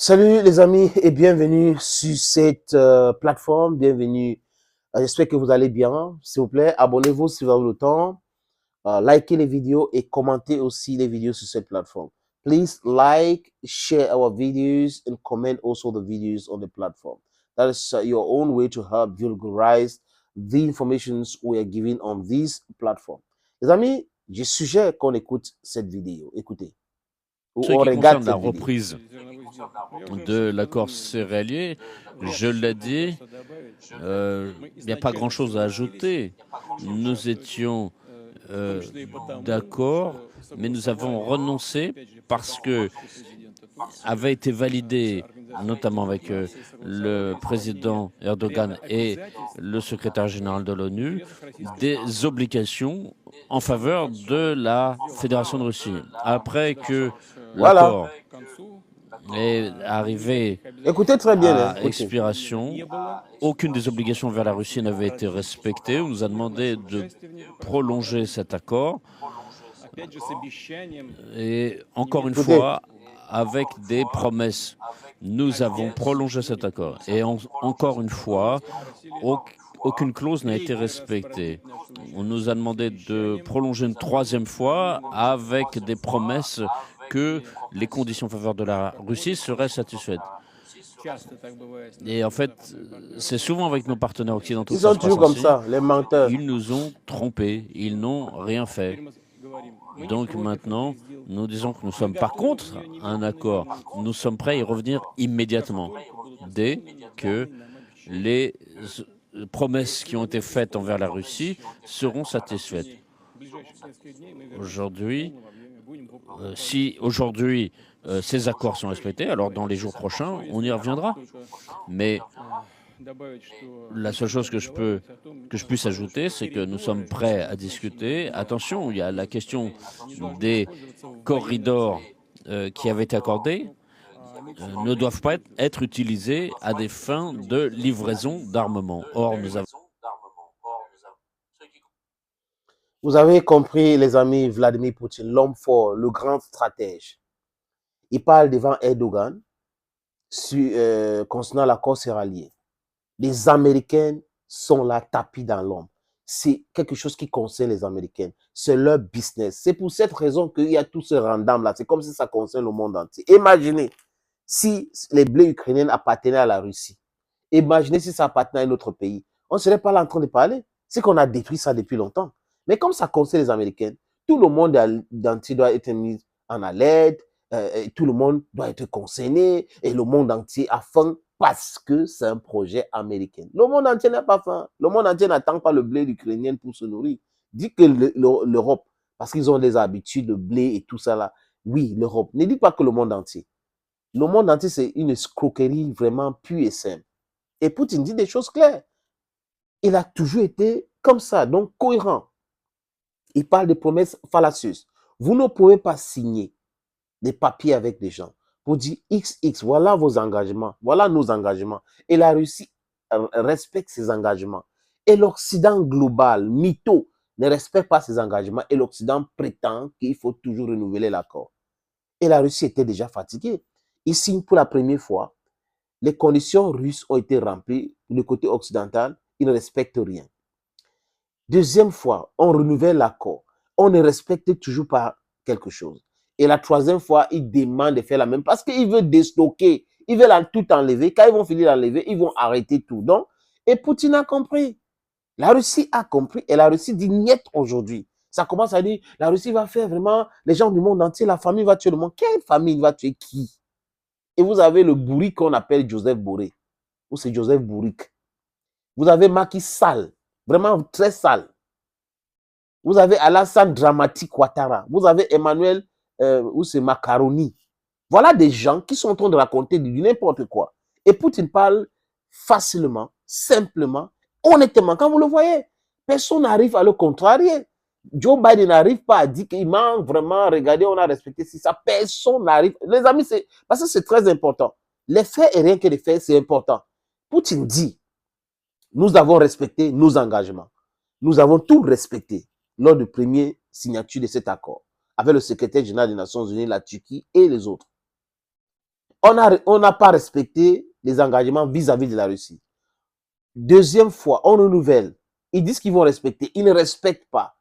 Salut les amis et bienvenue sur cette plateforme. Bienvenue. J'espère que vous allez bien. S'il vous plaît, abonnez-vous si vous avez le temps. Likez les vidéos et commentez aussi les vidéos sur cette plateforme. Please like, share our videos and comment also the videos on the platform. That is your own way to help vulgarize the informations we are giving on this platform. Les amis, je suggère qu'on écoute cette vidéo. Écoutez. Ou Ce on qui regarde concerne la cette vidéo. reprise de l'accord céréalier, je l'ai dit, il n'y a pas grand-chose à ajouter. Nous étions d'accord, mais nous avons renoncé parce que avait été validé, notamment avec le président Erdogan et le secrétaire général de l'ONU, des obligations en faveur de la Fédération de Russie. Après que Voilà. l'accord est arrivé Écoutez très bien, hein. à Écoutez. expiration, aucune des obligations vers la Russie n'avait été respectée. On nous a demandé de prolonger cet accord. Et encore une Écoutez. fois, avec des promesses, nous avons prolongé cet accord. Et encore une fois, aucune clause n'a été respectée. On nous a demandé de prolonger une troisième fois avec des promesses que les conditions en faveur de la Russie seraient satisfaites. Et en fait, c'est souvent avec nos partenaires occidentaux Ils que ça sont se passe toujours comme ainsi. ça, les menteurs. Ils nous ont trompés, ils n'ont rien fait. Donc maintenant, nous disons que nous ne sommes pas contre un accord. Nous sommes prêts à y revenir immédiatement, dès que les promesses qui ont été faites envers la Russie seront satisfaites. Aujourd'hui, si aujourd'hui ces accords sont respectés, alors dans les jours prochains, on y reviendra. Mais la seule chose que je puisse ajouter, c'est que nous sommes prêts à discuter. Attention, il y a la question des corridors qui avaient été accordés ne doivent pas être utilisés à des fins de livraison d'armement. Or, nous avons Vous avez compris, les amis, Vladimir Poutine, l'homme fort, le grand stratège. Il parle devant Erdogan concernant l'accord céréalier. Les Américains sont là tapis dans l'ombre. C'est quelque chose qui concerne les Américains. C'est leur business. C'est pour cette raison qu'il y a tout ce random-là. C'est comme si ça concerne le monde entier. Imaginez si les blés ukrainiens appartenaient à la Russie. Imaginez si ça appartenait à un autre pays. On ne serait pas là en train de parler. C'est qu'on a détruit ça depuis longtemps. Mais comme ça concerne les Américains, tout le monde entier doit être mis en alerte, tout le monde doit être concerné, et le monde entier a faim parce que c'est un projet américain. Le monde entier n'a pas faim. Le monde entier n'attend pas le blé ukrainien pour se nourrir. Dit que l'Europe, parce qu'ils ont des habitudes de blé et tout ça là, oui, l'Europe. Ne dites pas que le monde entier. Le monde entier, c'est une escroquerie vraiment pure et simple. Et Poutine dit des choses claires. Il a toujours été comme ça, donc cohérent. Il parle de promesses fallacieuses. Vous ne pouvez pas signer des papiers avec des gens pour dire XX, voilà vos engagements, voilà nos engagements. Et la Russie respecte ses engagements. Et l'Occident global, mytho, ne respecte pas ses engagements. Et l'Occident prétend qu'il faut toujours renouveler l'accord. Et la Russie était déjà fatiguée. Il signe pour la première fois. Les conditions russes ont été remplies. Du côté occidental, ils ne respectent rien. Deuxième fois, on renouvelle l'accord. On ne respecte toujours pas quelque chose. Et la troisième fois, ils demandent de faire la même parce qu'ils veulent déstocker. Ils veulent tout enlever. Quand ils vont finir d'enlever, ils vont arrêter tout. Donc, et Poutine a compris. La Russie a compris et la Russie dit niet aujourd'hui. Ça commence à dire, la Russie va faire vraiment, les gens du monde entier, la famille va tuer le monde. Quelle famille va tuer qui? Et vous avez le bourrique qu'on appelle Joseph Boré. Ou c'est Joseph Bourrique. Vous avez Macky Sall, vraiment très sale. Vous avez Alassane Dramatique Ouattara. Vous avez Emmanuel, ou c'est Macaroni. Voilà des gens qui sont en train de raconter du n'importe quoi. Et Poutine parle facilement, simplement, honnêtement. Quand vous le voyez, personne n'arrive à le contrarier. Joe Biden n'arrive pas à dire qu'il manque vraiment, regardez, on a respecté si ça. Personne n'arrive. Les amis, parce que c'est très important. Les faits et rien que les faits, c'est important. Poutine dit, nous avons respecté nos engagements. Nous avons tout respecté lors de la première signature de cet accord avec le secrétaire général des Nations Unies, la Turquie et les autres. On n'a pas respecté les engagements vis-à-vis de la Russie. Deuxième fois, on renouvelle. Ils disent qu'ils vont respecter. Ils ne respectent pas.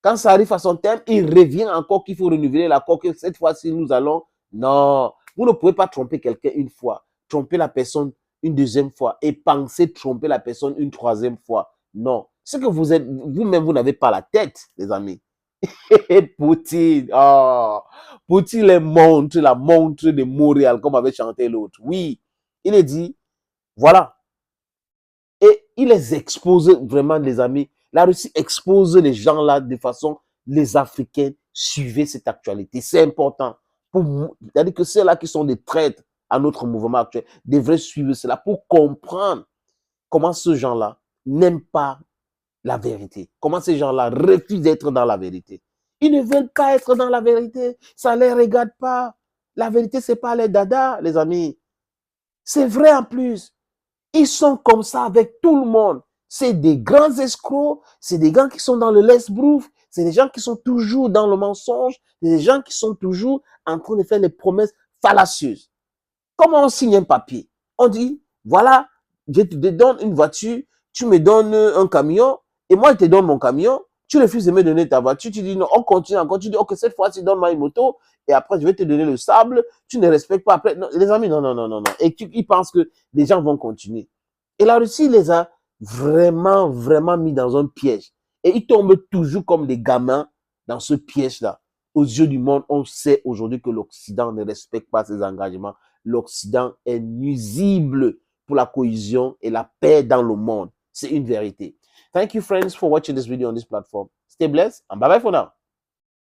Quand ça arrive à son terme, il revient encore qu'il faut renouveler l'accord, que cette fois-ci, nous allons... Non, vous ne pouvez pas tromper quelqu'un une fois, tromper la personne une deuxième fois et penser tromper la personne une troisième fois. Non. Ce que vous êtes, vous-même, vous n'avez pas la tête, les amis. Poutine, oh, Poutine la montre de Montréal, comme avait chanté l'autre. Oui, il est dit, voilà. Et il les expose vraiment, les amis. La Russie expose les gens là de façon, les Africains, suivez cette actualité. C'est important. C'est-à-dire que ceux-là qui sont des traîtres à notre mouvement actuel devraient suivre cela pour comprendre comment ces gens-là n'aiment pas la vérité. Comment ces gens-là refusent d'être dans la vérité. Ils ne veulent pas être dans la vérité. Ça ne les regarde pas. La vérité, ce n'est pas les dada, les amis. C'est vrai en plus. Ils sont comme ça avec tout le monde. C'est des grands escrocs. C'est des gens qui sont dans le lesbrouf. C'est des gens qui sont toujours dans le mensonge. C'est des gens qui sont toujours en train de faire des promesses fallacieuses. Comment on signe un papier? On dit, voilà, je te donne une voiture, tu me donnes un camion, et moi, je te donne mon camion. Tu refuses de me donner ta voiture. Tu dis non, on continue encore. Tu dis, ok, cette fois, tu donnes-moi une moto. Et après, je vais te donner le sable. Tu ne respectes pas après. Non, les amis, non, non, non, non, non. Et ils pensent que les gens vont continuer. Et la Russie les a vraiment, vraiment mis dans un piège. Et ils tombent toujours comme des gamins dans ce piège-là. Aux yeux du monde, on sait aujourd'hui que l'Occident ne respecte pas ses engagements. L'Occident est nuisible pour la cohésion et la paix dans le monde. C'est une vérité. Thank you, friends, for watching this video on this platform. Stay blessed and bye-bye for now.